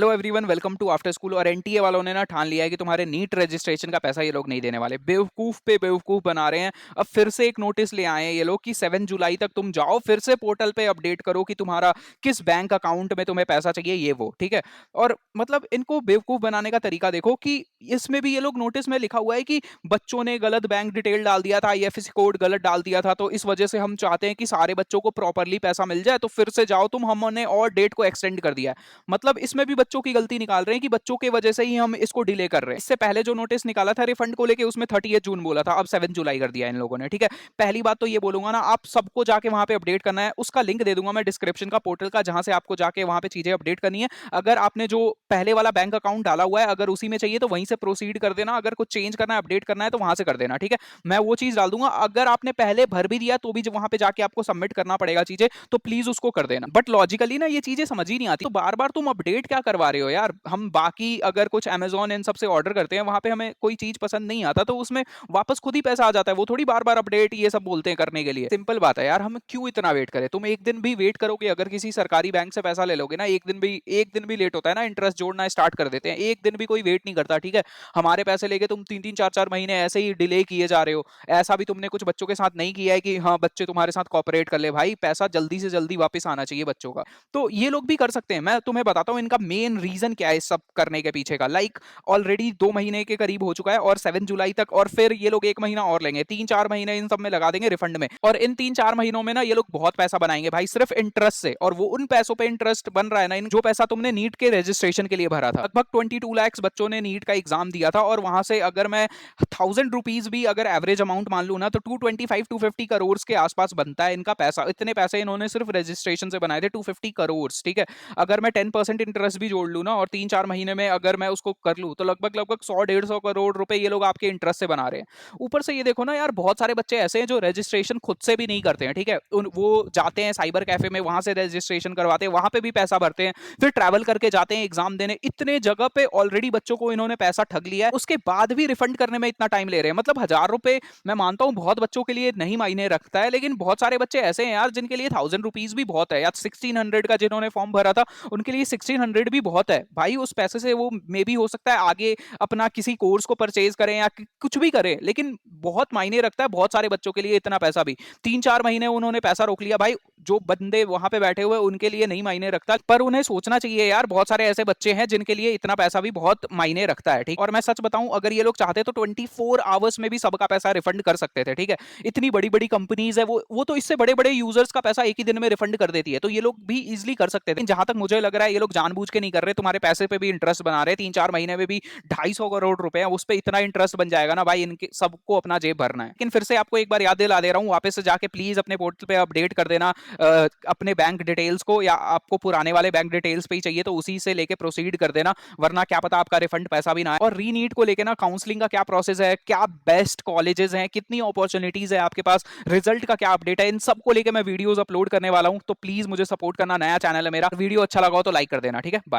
Hello everyone, welcome to after school. और NTA वालों ने ना ठान लिया है कि तुम्हारे नीट रजिस्ट्रेशन का पैसा ये लोग नहीं देने वाले। बेवकूफ पे बेवकूफ बना रहे हैं। अब फिर से एक नोटिस ले आए हैं ये लोग कि 7 जुलाई तक तुम जाओ, फिर से पोर्टल पे अपडेट करो कि तुम्हारा किस बैंक अकाउंट में तुम्हें पैसा चाहिए, ये वो ठीक है। और मतलब इनको बेवकूफ बनाने का तरीका देखो कि इसमें भी ये लोग नोटिस में लिखा हुआ है कि बच्चों ने गलत बैंक डिटेल डाल दिया था, आईएफएससी कोड गलत डाल दिया था, तो इस वजह से हम चाहते हैं कि सारे बच्चों को प्रॉपरली पैसा मिल जाए, तो फिर से जाओ तुम, हमने और डेट को एक्सटेंड कर दिया है। मतलब इसमें भी बच्चों की गलती निकाल रहे हैं कि बच्चों की वजह से ही हम इसको डिले कर रहे हैं। इससे पहले जो नोटिस निकाला था रिफंड को लेके, उसमें 30 जून बोला था, अब 7 जुलाई कर दिया इन लोगों ने। ठीक है, पहली बात तो ये बोलूंगा ना, आप सबको जाके वहां पे अपडेट करना है। उसका लिंक दे दूंगा मैं डिस्क्रिप्शन का, पोर्टल का, जहां से आपको जाके वहां पे चीजें अपडेट करनी है। अगर आपने जो पहले वाला बैंक अकाउंट डाला हुआ है, अगर उसी में चाहिए तो वहीं से प्रोसीड कर देना। अगर कुछ चेंज करना है, अपडेट करना है, तो वहां से कर देना। ठीक है, मैं वो चीज डाल दूंगा। अगर आपने पहले भर भी दिया तो भी वहां पे जाके आपको सबमिट करना पड़ेगा चीजें, तो प्लीज उसको कर देना। बट लॉजिकली ना ये चीजें समझ ही नहीं आती, तो बार बार तुम अपडेट क्या करवा रहे हो यार। हम बाकी अगर कुछ अमेजोन इन सबसे ऑर्डर करते हैं, वहां पे हमें कोई चीज पसंद नहीं आता तो उसमें वापस खुद ही पैसा आ जाता है। वो थोड़ी बार बार अपडेट ये सब बोलते हैं करने के लिए। सिंपल बात है यार, हम क्यों इतना वेट करें। तुम एक दिन भी वेट करोगे, अगर किसी सरकारी बैंक से पैसा ले लोगे ना, एक दिन भी लेट होता है ना, इंटरेस्ट जोड़ना स्टार्ट कर देते हैं। एक दिन भी कोई वेट नहीं करता। ठीक है, हमारे पैसे लेके तुम 3-3 4-4 महीने ऐसे ही डिले किए जा रहे हो। ऐसा भी तुमने कुछ बच्चों के साथ नहीं किया है कि हाँ बच्चे तुम्हारे साथ कॉपरेट कर ले। भाई पैसा जल्दी से जल्दी वापस आना चाहिए बच्चों का। तो ये लोग भी कर सकते हैं। मैं तुम्हें बताता हूँ इनका मेन रीजन क्या है इस सब करने के पीछे का। ऑलरेडी 2 महीने के करीब हो चुका है और 7 जुलाई तक, और फिर ये लोग 1 महीना और लेंगे। 3-4 महीने इन सब में लगा देंगे रिफंड में, और इन 3-4 महीनों में ना ये लोग बहुत पैसा बनाएंगे भाई, सिर्फ इंटरेस्ट से। और वो उन पैसों पे इंटरेस्ट बन रहा है ना, जो पैसा तुमने नीट के रजिस्ट्रेशन के लिए भरा था। लगभग 22 लाख बच्चों ने नीट का एग्जाम दिया था, और वहां से अगर मैं 1000 रुपीज भी अगर एवरेज अमाउंट मान लू ना, तो 225-250 करोड़ के आसपास बनता है इनका पैसा। इतने पैसे इन्होंने सिर्फ रजिस्ट्रेशन से बनाए थे, 250 करोड़। ठीक है, अगर मैं 10% इंटरेस्ट भी जोड़ लूँ ना, और 3-4 महीने में अगर मैं उसको कर लूँ, तो लगभग लगभग 100-150 करोड़ रुपए ये लोग आपके इंटरेस्ट से बना रहे हैं। ऊपर से ये देखो ना यार, बहुत सारे बच्चे ऐसे हैं जो रजिस्ट्रेशन खुद से भी नहीं करते हैं। ठीक है, वो जाते हैं साइबर कैफे में, वहां से रजिस्ट्रेशन करवाते हैं, वहां पे भी पैसा भरते हैं, फिर ट्रैवल करके जाते हैं एग्जाम देने। इतने जगह पे ऑलरेडी बच्चों को इन्होंने पैसा ठग लिया है, उसके बाद भी रिफंड करने में इतना टाइम ले रहे हैं। मतलब 1000 रुपए मैं मानता हूँ बहुत बच्चों के लिए नहीं मायने रखता है, लेकिन बहुत सारे बच्चे ऐसे हैं यार जिनके लिए 1000 रुपीज भी बहुत है। या 1600 का जिन्होंने फॉर्म भरा था, उनके लिए 1600 भी बहुत है भाई। उस पैसे से वो मे भी हो सकता है आगे अपना किसी कोर्स को परचेज करें या कुछ भी करें, लेकिन बहुत मायने रखता है बहुत सारे बच्चों के लिए इतना पैसा भी। 3-4 महीने उन्होंने पैसा रोक लिया भाई, जो बंदे वहां पे बैठे हुए उनके लिए नहीं मायने रखता, पर उन्हें सोचना चाहिए यार, बहुत सारे ऐसे बच्चे हैं जिनके लिए इतना पैसा भी बहुत मायने रखता है। ठीक, और मैं सच बताऊं, अगर ये लोग चाहते तो 24 आवर्स में भी सबका पैसा रिफंड कर सकते थे। ठीक है, इतनी बड़ी बड़ी कंपनीज है, वो तो इससे बड़े बड़े यूजर्स का पैसा एक ही दिन में रिफंड कर देती है, तो ये लोग भी इजिली कर सकते थे। जहां तक मुझे लग रहा है ये लोग जानबूझ के नहीं कर रहे, तुम्हारे पैसे पे भी इंटरेस्ट बना रहे। 3-4 महीने में भी 250 करोड़ रुपए, उस पर इतना इंटरेस्ट बन जाएगा ना भाई, इनके सबको अपना जेब भरना है। लेकिन फिर से आपको एक बार याद दिला दे रहा हूँ, वापस से जाके प्लीज अपने पोर्टल पे अपडेट कर देना अपने बैंक डिटेल्स को, या आपको पुराने वाले बैंक डिटेल्स पे ही चाहिए तो उसी से लेके प्रोसीड कर देना, वरना क्या पता आपका रिफंड पैसा भी ना आए। और रीनीट को लेके ना काउंसलिंग का क्या प्रोसेस है, क्या बेस्ट कॉलेजेस हैं, कितनी अपॉर्चुनिटीज है आपके पास, रिजल्ट का क्या अपडेट है, इन सबको लेके मैं वीडियोस अपलोड करने वाला हूं। तो प्लीज मुझे सपोर्ट करना, नया चैनल है मेरा। वीडियो अच्छा लगा हो तो लाइक कर देना। ठीक है, बाय।